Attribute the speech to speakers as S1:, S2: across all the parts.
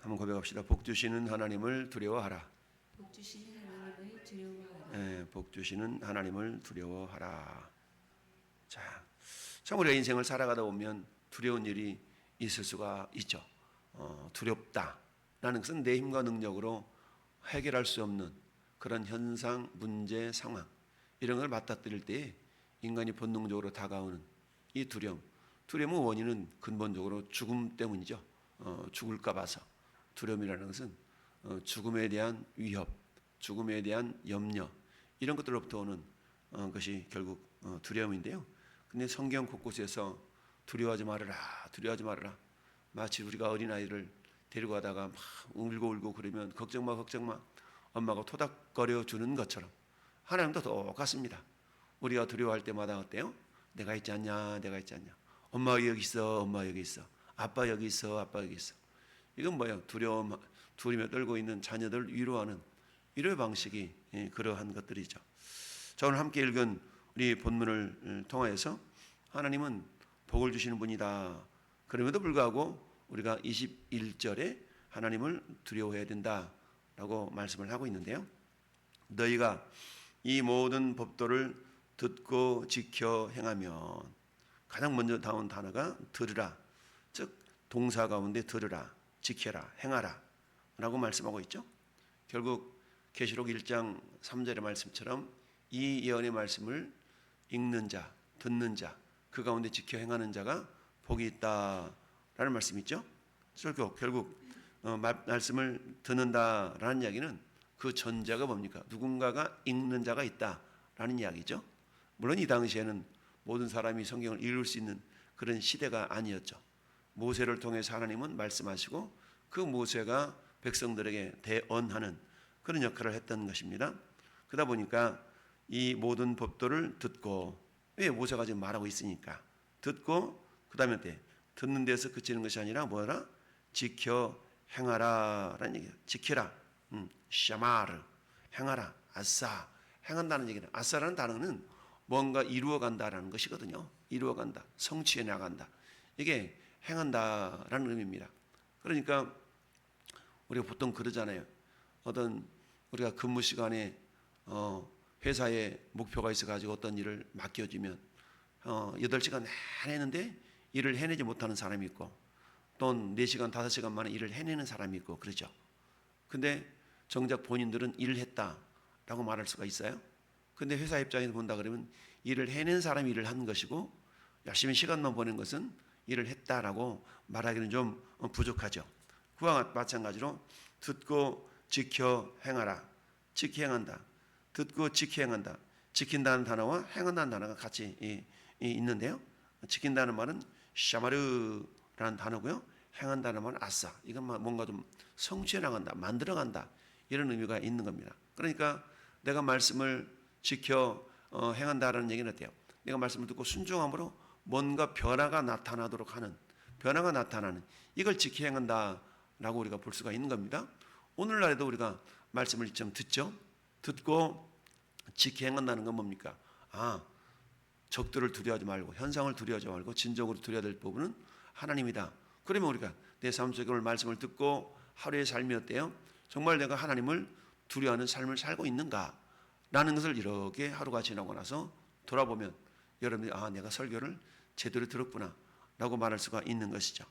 S1: 한번 고백합시다. 복 주시는 하나님을 두려워하라.
S2: 복 주시는 하나님을 두려워하라.
S1: 복 주시는 하나님을 두려워하라. 자, 참 우리가 인생을 살아가다 보면 두려운 일이 있을 수가 있죠. 두렵다라는 것은 내 힘과 능력으로 해결할 수 없는 그런 현상, 문제, 상황 이런 걸 맞닥뜨릴 때에 인간이 본능적으로 다가오는 이 두려움. 두려움의 원인은 근본적으로 죽음 때문이죠. 죽을까 봐서. 두려움이라는 것은 죽음에 대한 위협, 죽음에 대한 염려 이런 것들로부터 오는 것이 결국 두려움인데요. 근데 성경 곳곳에서 두려워하지 말아라, 두려워하지 말아라. 마치 우리가 어린아이를 데리고 가다가 막 울고 그러면 걱정 마, 걱정 마. 엄마가 토닥거려 주는 것처럼 하나님도 똑같습니다. 우리가 두려워할 때마다 어때요? 내가 있지 않냐, 내가 있지 않냐. 엄마 여기 있어, 엄마 여기 있어. 아빠 여기 있어, 아빠 여기 있어. 이건 뭐예요? 두려움에 떨고 있는 자녀들을 위로하는 위로의 방식이 그러한 것들이죠. 자, 오늘 함께 읽은 우리 본문을 통하여서 하나님은 복을 주시는 분이다. 그럼에도 불구하고 우리가 21절에 하나님을 두려워해야 된다라고 말씀을 하고 있는데요. 너희가 이 모든 법도를 듣고 지켜 행하면, 가장 먼저 나온 단어가 들으라, 즉 동사 가운데 들으라, 지켜라, 행하라 라고 말씀하고 있죠. 결국 계시록 1장 3절의 말씀처럼 이 예언의 말씀을 읽는 자, 듣는 자, 그 가운데 지켜 행하는 자가 복이 있다라는 말씀이 있죠. 결국 말씀을 듣는다라는 이야기는 그 전자가 뭡니까? 누군가가 읽는 자가 있다라는 이야기죠. 물론 이 당시에는 모든 사람이 성경을 읽을 수 있는 그런 시대가 아니었죠. 모세를 통해서 하나님은 말씀하시고 그 모세가 백성들에게 대언하는 그런 역할을 했던 것입니다. 그러다 보니까 이 모든 법도를 듣고, 왜 모세가 지금 말하고 있으니까 듣고, 그 다음에 듣는 데서 그치는 것이 아니라 뭐라? 지켜 행하라 라는 얘기예요. 지키라, 샤마르, 행하라, 아싸, 행한다는 얘기는, 아싸라는 단어는 뭔가 이루어간다라는 것이거든요. 이루어간다, 성취해 나간다, 이게 행한다라는 의미입니다. 그러니까 우리가 보통 그러잖아요. 우리가 근무 시간에 회사에 목표가 있어가지고 어떤 일을 맡겨주면 8시간 해내는데 일을 해내지 못하는 사람이 있고, 또 4시간, 5시간 만에 일을 해내는 사람이 있고 그러죠. 근데 정작 본인들은 일을 했다라고 말할 수가 있어요. 근데 회사 입장에서 본다 그러면 일을 해낸 사람이 일을 한 것이고 열심히 시간만 보낸 것은 일을 했다라고 말하기는 좀 부족하죠. 그와 마찬가지로 듣고 지켜 행하라, 지켜 행한다, 듣고 지켜 행한다. 지킨다는 단어와 행한다는 단어가 같이 있는데요. 지킨다는 말은 샤마르라는 단어고요. 행한다는 말은 아싸, 이건 뭔가 좀 성취해 나간다, 만들어 간다, 이런 의미가 있는 겁니다. 그러니까 내가 말씀을 지켜 행한다라는 얘기는 어때요? 내가 말씀을 듣고 순종함으로 뭔가 변화가 나타나도록 하는, 변화가 나타나는, 이걸 지켜 행한다라고 우리가 볼 수가 있는 겁니다. 오늘날에도 우리가 말씀을 좀 듣죠. 듣고 지켜 행한다는 건 뭡니까? 적들을 두려워하지 말고, 현상을 두려워하지 말고 진정으로 두려워야 될 부분은 하나님이다. 그러면 우리가 내 삶 속에 오늘 말씀을 듣고 하루의 삶이 어때요? 정말 내가 하나님을 두려워하는 삶을 살고 있는가? 라는 것을 이렇게 하루가 지나고 나서 돌아보면 여러분들이 내가 설교를 제대로 들었구나 라고 말할 수가 있는 것이죠.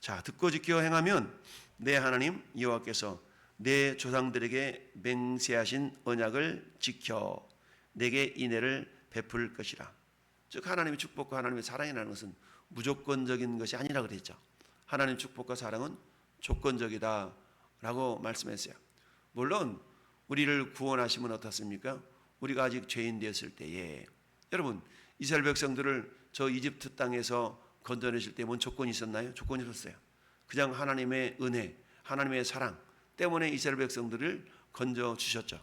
S1: 자, 듣고 지켜 행하면 내 하나님 여호와께서 내 조상들에게 맹세하신 언약을 지켜 내게 인애를 베풀 것이라. 즉 하나님의 축복과 하나님의 사랑이라는 것은 무조건적인 것이 아니라 그랬죠. 하나님의 축복과 사랑은 조건적이다 라고 말씀했어요. 물론 우리를 구원하시면 어떻습니까? 우리가 아직 죄인 되었을 때에, 여러분 이스라엘 백성들을 저 이집트 땅에서 건져내실 때 뭔 조건이 있었나요? 조건이 없었어요. 그냥 하나님의 은혜, 하나님의 사랑 때문에 이스라엘 백성들을 건져주셨죠.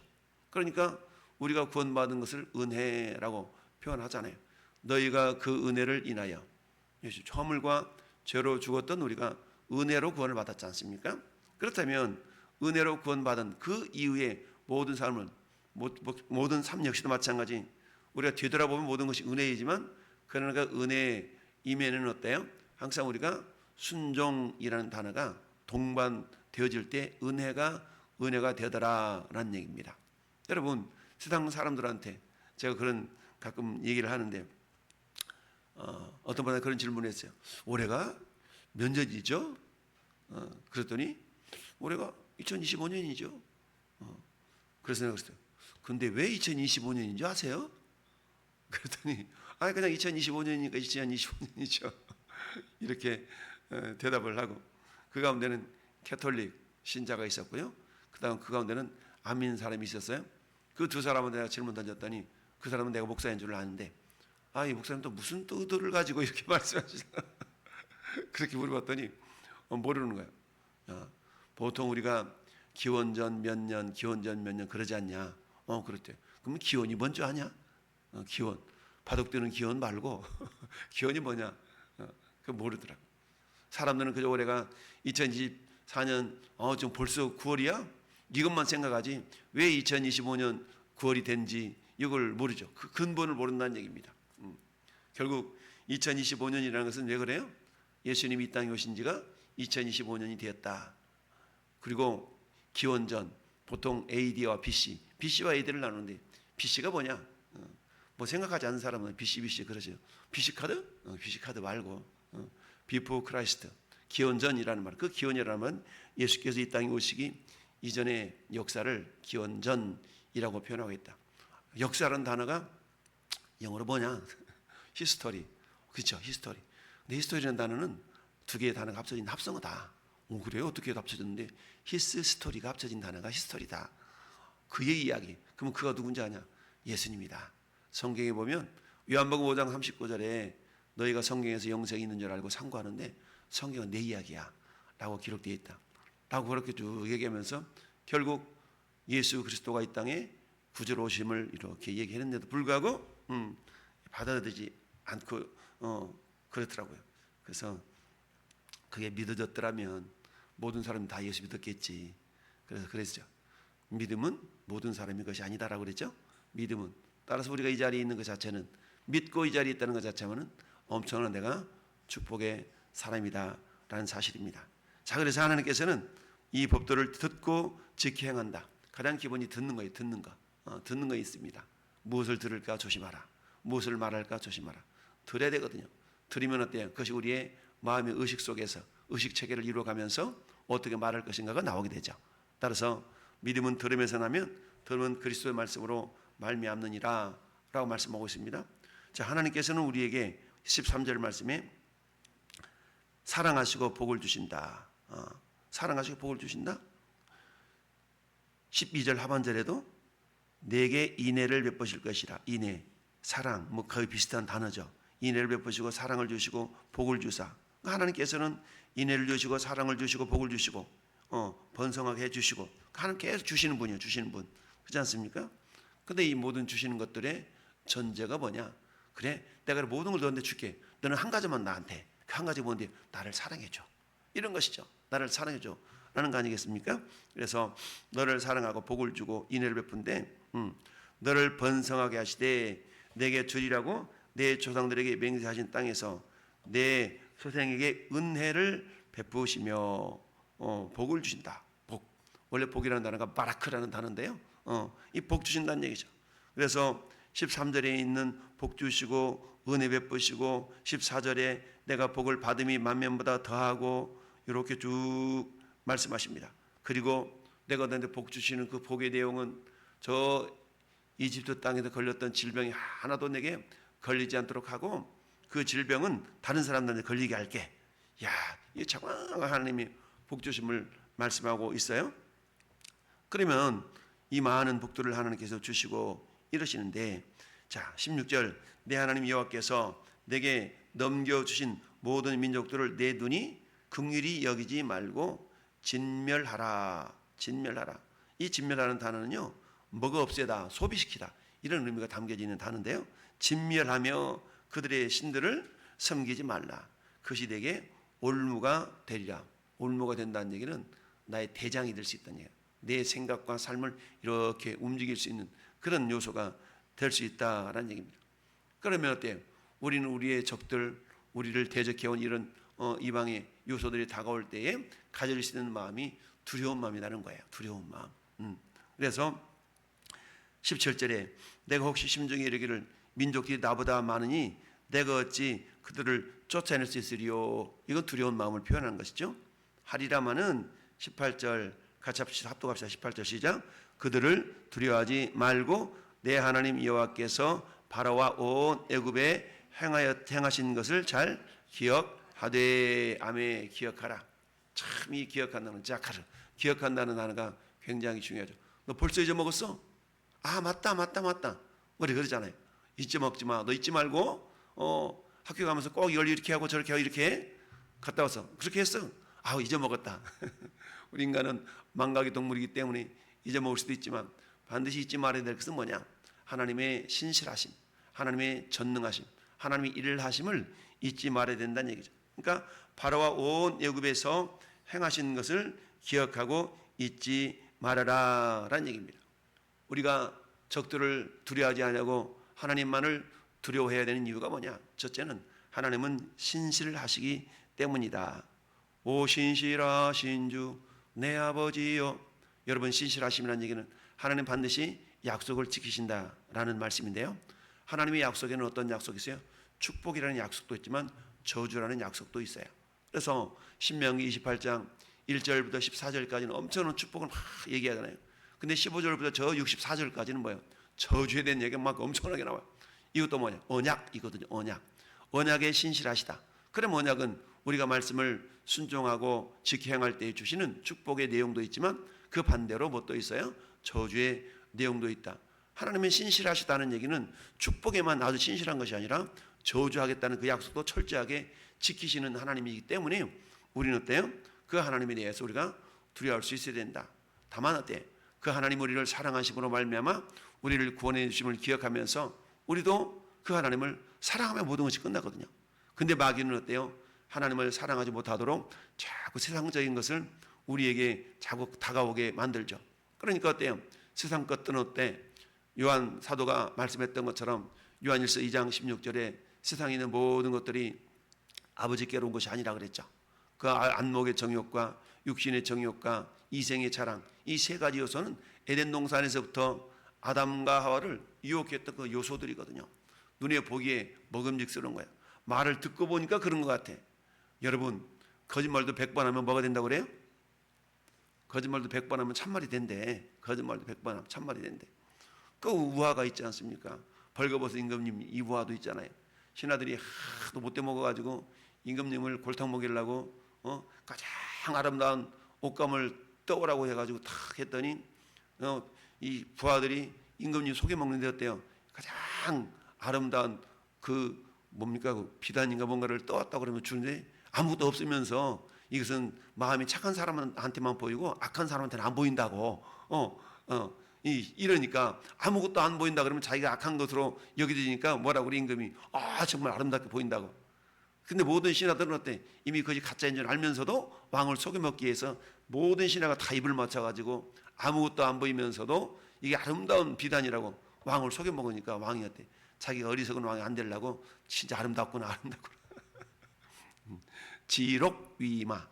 S1: 그러니까 우리가 구원받은 것을 은혜라고 표현하잖아요. 너희가 그 은혜를 인하여, 허물과 죄로 죽었던 우리가 은혜로 구원을 받았지 않습니까? 그렇다면 은혜로 구원받은 그 이후에 모든 삶은, 모든 삶 역시도 마찬가지, 우리가 뒤돌아보면 모든 것이 은혜이지만 그러나 그 은혜의 임에는 어때요? 항상 우리가 순종이라는 단어가 동반되어 되어질 때 은혜가 되더라라는 얘기입니다. 여러분, 세상 사람들한테 제가 그런 가끔 얘기를 하는데 어떤 분이 그런 질문을 했어요. 올해가 몇 년이죠? 그랬더니 올해가 2025년이죠. 그래서 내가 그랬어요. 근데 왜 2025년인지 아세요? 그랬더니 그냥 2025년이니까 2025년이죠. 이렇게 대답을 하고, 그 가운데는 캐톨릭 신자가 있었고요. 그다음 그 가운데는 안 믿는 사람이 있었어요. 그 두 사람은 내가 질문 던졌더니 그 사람은 내가 목사인 줄 아는데 이 목사님 또 무슨 또 의도를 가지고 이렇게 말씀하시나 그렇게 물어봤더니 모르는 거예요. 보통 우리가 기원전 몇 년 그러지 않냐? 그렇대요. 그러면 기원이 뭔지 아냐? 기원. 바둑두는 기원 말고 기원이 뭐냐? 그거 모르더라고. 사람들은 그저 올해가 2024년 지금 벌써 9월이야? 이것만 생각하지 왜 2025년 9월이 된지 이걸 모르죠. 그 근본을 모른다는 얘기입니다. 결국 2025년이라는 것은 왜 그래요? 예수님이 이 땅에 오신 지가 2025년이 되었다. 그리고 기원전, 보통 AD와 BC와 AD를 나누는데 BC가 뭐냐? 뭐 생각하지 않는 사람은 BC 그러죠. BC 카드? BC 카드 말고 Before Christ, 기원전이라는 말. 그 기원이라는 말은 예수께서 이 땅에 오시기 이전의 역사를 기원전이라고 표현하고 있다. 역사라는 단어가 영어로 뭐냐? 히스토리. 그렇죠, 히스토리. 근데 히스토리라는 단어는 두 개의 단어가 합쳐진 합성어다. 그래요? 어떻게 합쳐졌는데 히스 스토리가 합쳐진 단어가 히스토리다. 그의 이야기. 그러면 그가 누군지 아냐? 예수님이다. 성경에 보면 요한복음 5장 39절에 너희가 성경에서 영생이 있는 줄 알고 상고하는데 성경은 내 이야기야 라고 기록되어 있다 라고 그렇게 쭉 얘기하면서 결국 예수 그리스도가 이 땅에 구주로 오심을 이렇게 얘기했는데도 불구하고 받아들이지 않고 그렇더라고요. 그래서 그게 믿어졌더라면 모든 사람이 다 예수 믿었겠지. 그래서 그랬죠. 믿음은 모든 사람의 것이 아니다라고 그랬죠. 믿음은. 따라서 우리가 이 자리에 있는 것 자체는, 믿고 이 자리에 있다는 것 자체는 엄청난 내가 축복의 사람이다라는 사실입니다. 자, 그래서 하나님께서는 이 법도를 듣고 지켜 행한다. 가장 기본이 듣는 거예요. 듣는 거. 듣는 거 있습니다. 무엇을 들을까 조심하라. 무엇을 말할까 조심하라. 들어야 되거든요. 들으면 어때요? 그것이 우리의 마음의 의식 속에서 의식 체계를 이루어가면서 어떻게 말할 것인가가 나오게 되죠. 따라서 믿음은 들으면서 나면 들으면 그리스도의 말씀으로 말미암느니라 라고 말씀하고 있습니다. 자, 하나님께서는 우리에게 13절 말씀에 사랑하시고 복을 주신다. 사랑하시고 복을 주신다. 12절 하반절에도 내게 인애를 베푸실 것이라. 인애, 사랑, 뭐 거의 비슷한 단어죠. 인애를 베푸시고 사랑을 주시고 복을 주사. 하나님께서는 인애를 주시고 사랑을 주시고 복을 주시고 번성하게 해주시고 하나님 계속 주시는 분이에요. 주시는 분. 그렇지 않습니까? 근데 이 모든 주시는 것들의 전제가 뭐냐? 그래, 내가 모든 걸 너한테 줄게. 너는 한 가지만 나한테. 그 한 가지 뭔데? 나를 사랑해줘. 이런 것이죠. 나를 사랑해줘 라는 거 아니겠습니까? 그래서 너를 사랑하고 복을 주고 인애를 베푼데 너를 번성하게 하시되 내게 주리라고 내 조상들에게 맹세하신 땅에서 내 소생에게 은혜를 베푸시며 복을 주신다. 복. 원래 복이라는 단어가 바라크라는 단어인데요. 이 복 주신다는 얘기죠. 그래서 13절에 있는 복 주시고 은혜 베푸시고 14절에 내가 복을 받음이 만면보다 더하고 이렇게 쭉 말씀하십니다. 그리고 내가 너한테 복 주시는 그 복의 내용은 저 이집트 땅에서 걸렸던 질병이 하나도 내게 걸리지 않도록 하고 그 질병은 다른 사람들한테 걸리게 할게. 야, 이 정확한 하나님이 복 주심을 말씀하고 있어요. 그러면 이 많은 복들을 하나님께서 주시고 이러시는데, 자 16절 내 하나님 여호와께서 내게 넘겨주신 모든 민족들을 내 눈이 긍휼히 여기지 말고 진멸하라. 진멸하라. 이 진멸하는 단어는요, 먹어 없애다, 소비시키다 이런 의미가 담겨져 있는 단어인데요. 진멸하며 그들의 신들을 섬기지 말라. 그것이 내게 올무가 되리라. 올무가 된다는 얘기는 나의 대장이 될 수 있다는 얘기예요. 내 생각과 삶을 이렇게 움직일 수 있는 그런 요소가 될 수 있다라는 얘기입니다. 그러면 어때요? 우리는 우리의 적들, 우리를 대적해온 이런 이방의 요소들이 다가올 때에 가질 수 있는 마음이 두려운 마음이라는 거예요. 두려운 마음. 그래서 17절에 내가 혹시 심중에 이르기를 민족들이 나보다 많으니 내가 어찌 그들을 쫓아낼 수 있으리요. 이건 두려운 마음을 표현하는 것이죠. 하리라마는 18절 같이 합독합시다. 18절 시작. 그들을 두려워하지 말고 내 하나님 여호와께서 바로와 온 애굽에 행하신 것을 잘 기억하되. 아멘. 기억하라. 참 이 기억한다는 자카르 기억한다는 단어가 굉장히 중요하죠. 너 벌써 잊어먹었어? 아 맞다. 우리 그러잖아요. 잊어먹지 마. 너 잊지 말고 학교 가면서 꼭 이걸 이렇게 하고 저렇게 하고 이렇게 갔다 와서 그렇게 했어. 아 잊어먹었다. 우리 인간은 망각의 동물이기 때문에 잊어먹을 수도 있지만 반드시 잊지 말아야 될 것은 뭐냐? 하나님의 신실하심, 하나님의 전능하심, 하나님의 일을 하심을 잊지 말아야 된다는 얘기죠. 그러니까 바로와 온 애굽에서 행하신 것을 기억하고 잊지 말아라라는 얘기입니다. 우리가 적들을 두려워하지 않냐고 하나님만을 두려워해야 되는 이유가 뭐냐? 첫째는 하나님은 신실하시기 때문이다. 오 신실하신 주 내 아버지여. 여러분 신실하심이라는 얘기는 하나님 반드시 약속을 지키신다라는 말씀인데요. 하나님의 약속에는 어떤 약속이 있어요? 축복이라는 약속도 있지만 저주라는 약속도 있어요. 그래서 신명기 28장 1절부터 14절까지는 엄청난 축복을 막 얘기하잖아요. 근데 15절부터 저 64절까지는 뭐예요? 저주에 대한 얘기가 막 엄청나게 나와요. 이것도 뭐냐? 언약이거든요. 언약에 신실하시다. 그럼 언약은 우리가 말씀을 순종하고 지켜 행할 때 주시는 축복의 내용도 있지만 그 반대로 뭐 또 있어요? 저주의 내용도 있다. 하나님은 신실하시다는 얘기는 축복에만 아주 신실한 것이 아니라 저주하겠다는 그 약속도 철저하게 지키시는 하나님이기 때문에 우리는 어때요? 그 하나님에 대해서 우리가 두려워할 수 있어야 된다. 다만 어때? 그 하나님 우리를 사랑하심으로 말미암아 우리를 구원해 주심을 기억하면서 우리도 그 하나님을 사랑하면 모든 것이 끝나거든요. 근데 마귀는 어때요? 하나님을 사랑하지 못하도록 자꾸 세상적인 것을 우리에게 자꾸 다가오게 만들죠. 그러니까 어때요? 세상 것들은 어때? 요한 사도가 말씀했던 것처럼 요한일서 2장 16절에 세상에 있는 모든 것들이 아버지께로 온 것이 아니라 그랬죠. 그 안목의 정욕과 육신의 정욕과 이생의 자랑, 이 세 가지 요소는 에덴 동산에서부터 아담과 하와를 유혹했던 그 요소들이거든요. 눈에 보기에 먹음직스러운 거야. 말을 듣고 보니까 그런 것 같아. 여러분 거짓말도 100번 하면 뭐가 된다고 그래요? 거짓말도 100번 하면 참말이 된대. 거짓말도 100번 하면 참말이 된대. 그 우화가 있지 않습니까? 벌거벗은 임금님 이 우화도 있잖아요. 신하들이 하도 못돼 먹어가지고 임금님을 골탕 먹이려고 가장 아름다운 옷감을 떠오라고 해가지고 탁 했더니 이 부하들이 임금님 속여 먹는데 어때요? 가장 아름다운 그 뭡니까 그 비단인가 뭔가를 떠왔다 그러면 주는데 아무것도 없으면서 이것은 마음이 착한 사람한테만 보이고 악한 사람한테는 안 보인다고 이러니까 아무것도 안 보인다 그러면 자기가 악한 것으로 여기지니까 뭐라고 우리 임금이 정말 아름답게 보인다고. 근데 모든 신하들은 어때? 이미 그것이 가짜인 줄 알면서도 왕을 속여먹기 위해서 모든 신하가 다 입을 맞춰가지고 아무것도 안 보이면서도 이게 아름다운 비단이라고 왕을 속여먹으니까 왕이 어때? 자기가 어리석은 왕이 안 되려고 진짜 아름답구나. 지록위마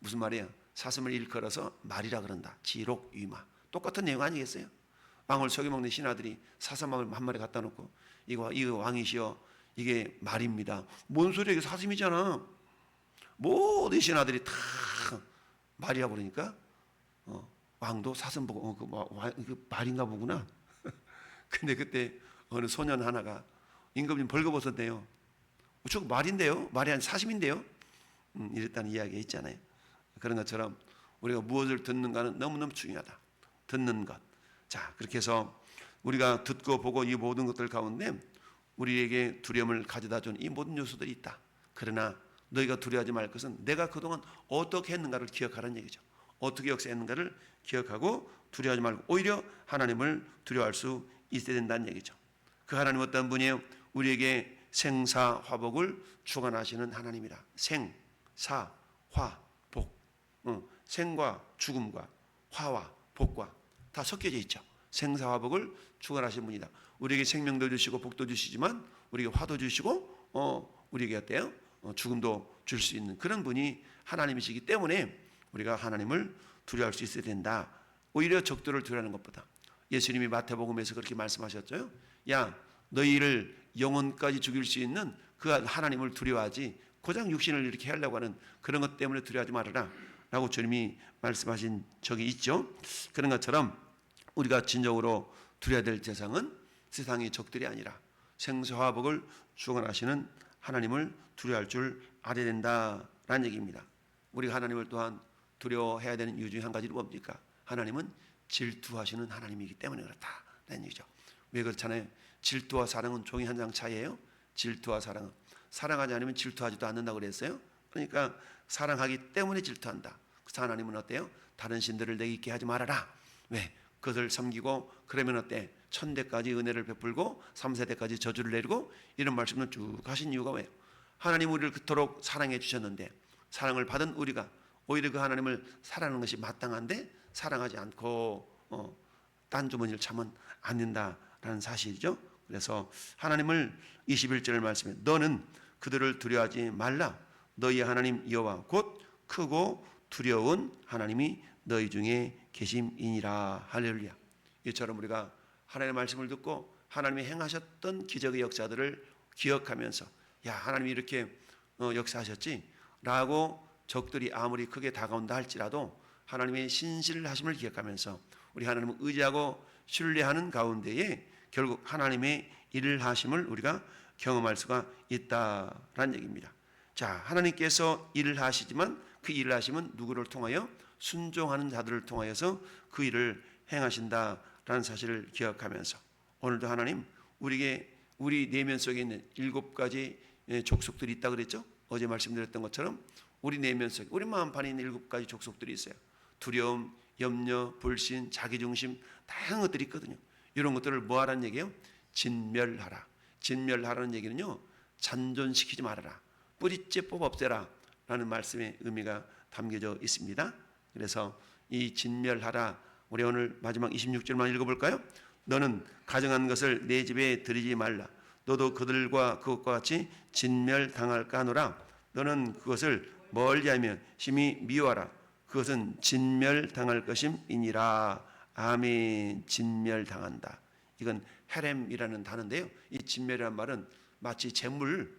S1: 무슨 말이야? 사슴을 일컬어서 말이라 그런다. 지록위마 똑같은 내용 아니겠어요? 왕을 속여먹는 신하들이 사슴을 한 마리 갖다 놓고 이거 왕이시여 이게 말입니다. 뭔 소리야? 이게 사슴이잖아. 모든 신하들이 다 말이라 그러니까 왕도 사슴 보고 그 말인가 보구나. 근데 그때 어느 소년 하나가 임금님 벌거벗었대요. 저거 말인데요? 말이 아니라 사심인데요? 이랬다는 이야기가 있잖아요. 그런 것처럼 우리가 무엇을 듣는가는 너무너무 중요하다. 듣는 것. 자, 그렇게 해서 우리가 듣고 보고 이 모든 것들 가운데 우리에게 두려움을 가져다 준 이 모든 요소들이 있다. 그러나 너희가 두려워하지 말 것은 내가 그동안 어떻게 했는가를 기억하라는 얘기죠. 어떻게 역사했는가를 기억하고 두려워하지 말고 오히려 하나님을 두려워할 수 있어야 된다는 얘기죠. 그 하나님 어떤 분이에요? 우리에게 생사화복을 주관하시는 하나님이라. 생사, 화, 복. 생과 죽음과 화와 복과 다 섞여져 있죠. 생사화복을 주관하시는 분이다. 우리에게 생명도 주시고 복도 주시지만 우리에게 화도 주시고 우리에게 어때요? 죽음도 줄 수 있는 그런 분이 하나님이시기 때문에 우리가 하나님을 두려워할 수 있어야 된다. 오히려 적들을 두려워하는 것보다. 예수님이 마태복음에서 그렇게 말씀하셨죠. 야, 너희를 영혼까지 죽일 수 있는 그 하나님을 두려워하지 고작 육신을 이렇게 하려고 하는 그런 것 때문에 두려워하지 말아라 라고 주님이 말씀하신 적이 있죠. 그런 것처럼 우리가 진정으로 두려워야 될 대상은 세상의 적들이 아니라 생사화복을 주관하시는 하나님을 두려워할 줄 알아야 된다라는 얘기입니다. 우리가 하나님을 또한 두려워해야 되는 이유 중에 한 가지는 뭡니까? 하나님은 질투하시는 하나님이기 때문에 그렇다라는 얘기죠. 왜 그렇잖아요. 질투와 사랑은 종이 한 장 차이예요. 질투와 사랑은 사랑하지 않으면 질투하지도 않는다고 그랬어요. 그러니까 사랑하기 때문에 질투한다. 그래서 하나님은 어때요? 다른 신들을 내게 있게 하지 말아라. 왜? 그것을 섬기고 그러면 어때? 1000대까지 은혜를 베풀고 3세대까지 저주를 내리고 이런 말씀을 쭉 하신 이유가 왜요? 하나님 우리를 그토록 사랑해 주셨는데 사랑을 받은 우리가 오히려 그 하나님을 사랑하는 것이 마땅한데 사랑하지 않고 딴 주머니를 차면 안 된다라는 사실이죠. 그래서 하나님을 21절 말씀에 너는 그들을 두려워하지 말라. 너희 하나님 여호와 곧 크고 두려운 하나님이 너희 중에 계심이니라. 할렐루야. 이처럼 우리가 하나님의 말씀을 듣고 하나님이 행하셨던 기적의 역사들을 기억하면서 야, 하나님이 이렇게 역사하셨지 라고 적들이 아무리 크게 다가온다 할지라도 하나님의 신실을 하심을 기억하면서 우리 하나님을 의지하고 신뢰하는 가운데에 결국 하나님의 일을 하심을 우리가 경험할 수가 있다라는 얘기입니다. 자, 하나님께서 일을 하시지만 그 일을 하심은 누구를 통하여? 순종하는 자들을 통하여서 그 일을 행하신다라는 사실을 기억하면서 오늘도 하나님 우리에게 우리 내면 속에 있는 7가지 족속들이 있다 그랬죠? 어제 말씀드렸던 것처럼 우리 내면 속에 우리 마음판에 있는 7가지 족속들이 있어요. 두려움, 염려, 불신, 자기중심 다양한 것들이 있거든요. 이런 것들을 뭐 하라는 얘기예요? 진멸하라. 진멸하라는 얘기는요, 잔존시키지 말아라. 뿌리째 뽑아 없애라 라는 말씀의 의미가 담겨져 있습니다. 그래서 이 진멸하라, 우리 오늘 마지막 26절만 읽어볼까요? 너는 가정한 것을 내 집에 들이지 말라. 너도 그들과 그것과 같이 진멸당할까 하노라. 너는 그것을 멀리하며 심히 미워하라. 그것은 진멸당할 것임이니라. 아멘. 진멸당한다. 이건 헤렘이라는 단어인데요. 이 진멸이라는 말은 마치 재물을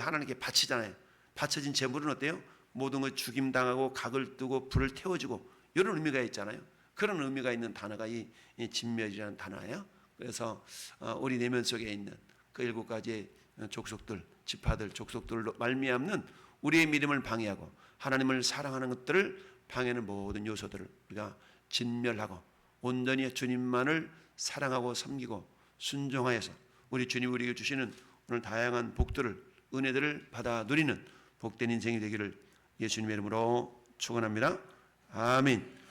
S1: 하나님께 바치잖아요. 바쳐진 재물은 어때요? 모든 걸 죽임당하고 각을 뜨고 불을 태워주고 이런 의미가 있잖아요. 그런 의미가 있는 단어가 이 진멸이라는 단어예요. 그래서 우리 내면 속에 있는 그 7가지의 족속들, 지파들, 족속들로 말미암는 우리의 믿음을 방해하고 하나님을 사랑하는 것들을 방해하는 모든 요소들을 우리가 진멸하고 온전히 주님만을 사랑하고 섬기고 순종하여서 우리 주님 우리에게 주시는 오늘 다양한 복들을, 은혜들을 받아 누리는 복된 인생이 되기를 예수님의 이름으로 축원합니다. 아멘.